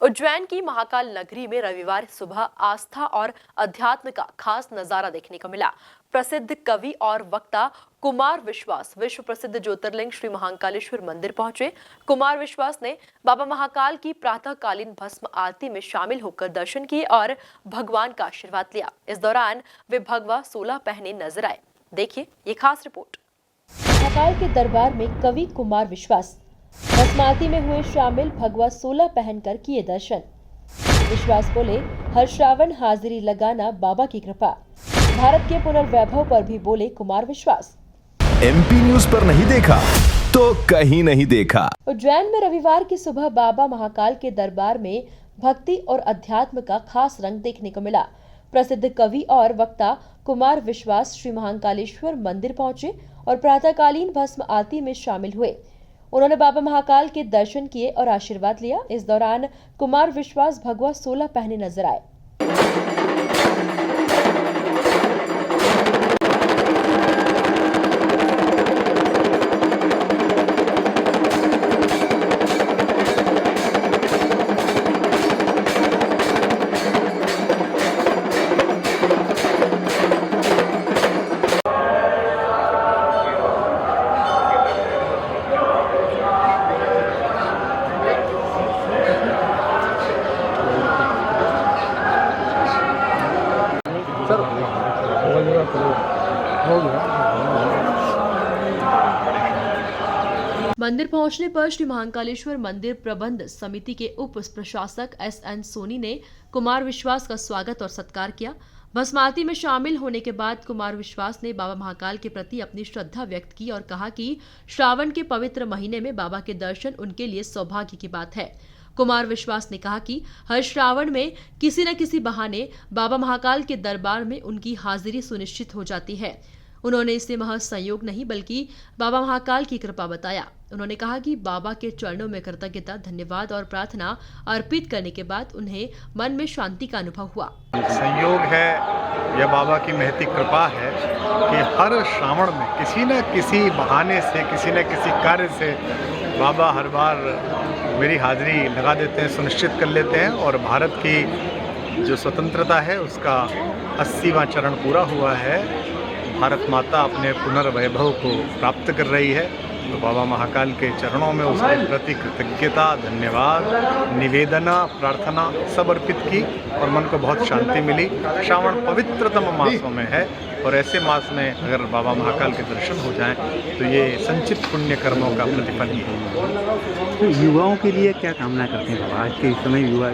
उज्जैन की महाकाल नगरी में रविवार सुबह आस्था और अध्यात्म का खास नजारा देखने को मिला। प्रसिद्ध कवि और वक्ता कुमार विश्वास विश्व प्रसिद्ध ज्योतिर्लिंग श्री महाकालेश्वर मंदिर पहुंचे। कुमार विश्वास ने बाबा महाकाल की प्रातःकालीन भस्म आरती में शामिल होकर दर्शन किए और भगवान का आशीर्वाद लिया। इस दौरान वे भगवा 16 पहने नजर आए। देखिए ये खास रिपोर्ट। महाकाल के दरबार में कवि कुमार विश्वास भस्म आरती में हुए शामिल, भगवा 16 पहनकर किए दर्शन। विश्वास बोले, हर श्रावण हाजिरी लगाना बाबा की कृपा। भारत के पुनर्वैभव पर भी बोले कुमार विश्वास। MP न्यूज पर नहीं देखा तो कहीं नहीं देखा। उज्जैन में रविवार की सुबह बाबा महाकाल के दरबार में भक्ति और अध्यात्म का खास रंग देखने को मिला। प्रसिद्ध कवि और वक्ता कुमार विश्वास श्री महाकालेश्वर मंदिर पहुंचे और प्रातःकालीन भस्म आरती में शामिल हुए। उन्होंने बाबा महाकाल के दर्शन किए और आशीर्वाद लिया। इस दौरान कुमार विश्वास भगवा 16 पहने नजर आए। मंदिर पहुंचने पर श्री महाकालेश्वर मंदिर प्रबंध समिति के उप प्रशासक SN सोनी ने कुमार विश्वास का स्वागत और सत्कार किया। भस्म आरती में शामिल होने के बाद कुमार विश्वास ने बाबा महाकाल के प्रति अपनी श्रद्धा व्यक्त की और कहा कि श्रावण के पवित्र महीने में बाबा के दर्शन उनके लिए सौभाग्य की बात है। कुमार विश्वास ने कहा कि हर श्रावण में किसी न किसी बहाने बाबा महाकाल के दरबार में उनकी हाजिरी सुनिश्चित हो जाती है। उन्होंने इसे महज संयोग नहीं बल्कि बाबा महाकाल की कृपा बताया। उन्होंने कहा कि बाबा के चरणों में कृतज्ञता, धन्यवाद और प्रार्थना अर्पित करने के बाद उन्हें मन में शांति का अनुभव हुआ। संयोग है या बाबा की महती कृपा है कि हर श्रावण में किसी न किसी बहाने से, किसी न किसी कार्य से बाबा हर बार मेरी हाजिरी लगा देते हैं, सुनिश्चित कर लेते हैं और भारत की जो स्वतंत्रता है उसका 80वां चरण पूरा हुआ है। भारत माता अपने पुनर्वैभव को प्राप्त कर रही है, तो बाबा महाकाल के चरणों में उसके प्रति कृतज्ञता, धन्यवाद, निवेदना, प्रार्थना सब अर्पित की और मन को बहुत शांति मिली। श्रावण पवित्रतम मासों में है और ऐसे मास में अगर बाबा महाकाल के दर्शन हो जाएं तो ये संचित पुण्य कर्मों का प्रतिफल ही है। तो युवाओं के लिए क्या कामना करते हैं बाबा? आज के समय युवा,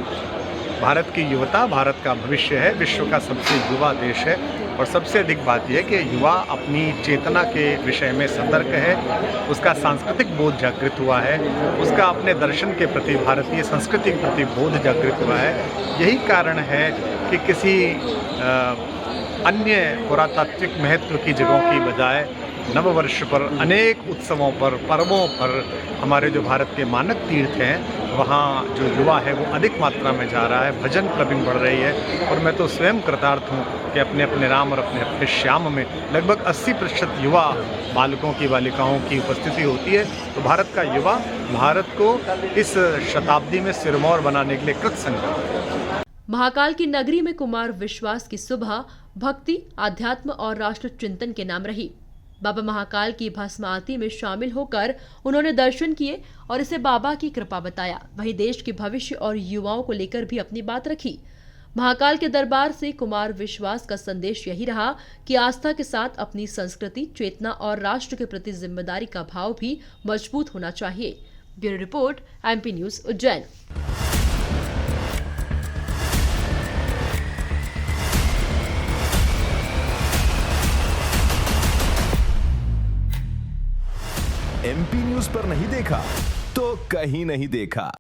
भारत की युवता भारत का भविष्य है, विश्व का सबसे युवा देश है और सबसे अधिक बात यह है कि युवा अपनी चेतना के विषय में सतर्क है, उसका सांस्कृतिक बोध जागृत हुआ है, उसका अपने दर्शन के प्रति, भारतीय संस्कृति के प्रति बोध जागृत हुआ है। यही कारण है कि किसी अन्य पुरातात्विक महत्व की जगहों की बजाय नववर्ष पर, अनेक उत्सवों पर, पर्वों पर हमारे जो भारत के मानक तीर्थ हैं वहाँ जो युवा है वो अधिक मात्रा में जा रहा है, भजन क्लबिंग बढ़ रही है और मैं तो स्वयं कृतार्थ हूँ कि अपने अपने राम और अपने अपने श्याम में लगभग 80% युवा बालकों की, बालिकाओं की उपस्थिति होती है। तो भारत का युवा भारत को इस शताब्दी में सिरमौर बनाने के लिए कृतसंकल्प। महाकाल की नगरी में कुमार विश्वास की सुबह भक्ति, आध्यात्म और राष्ट्र चिंतन के नाम रही। बाबा महाकाल की भस्म आरती में शामिल होकर उन्होंने दर्शन किए और इसे बाबा की कृपा बताया। वहीं देश के भविष्य और युवाओं को लेकर भी अपनी बात रखी। महाकाल के दरबार से कुमार विश्वास का संदेश यही रहा कि आस्था के साथ अपनी संस्कृति, चेतना और राष्ट्र के प्रति जिम्मेदारी का भाव भी मजबूत होना चाहिए। Bureau report, MP news, Ujjain. MP news पर नहीं देखा तो कहीं नहीं देखा।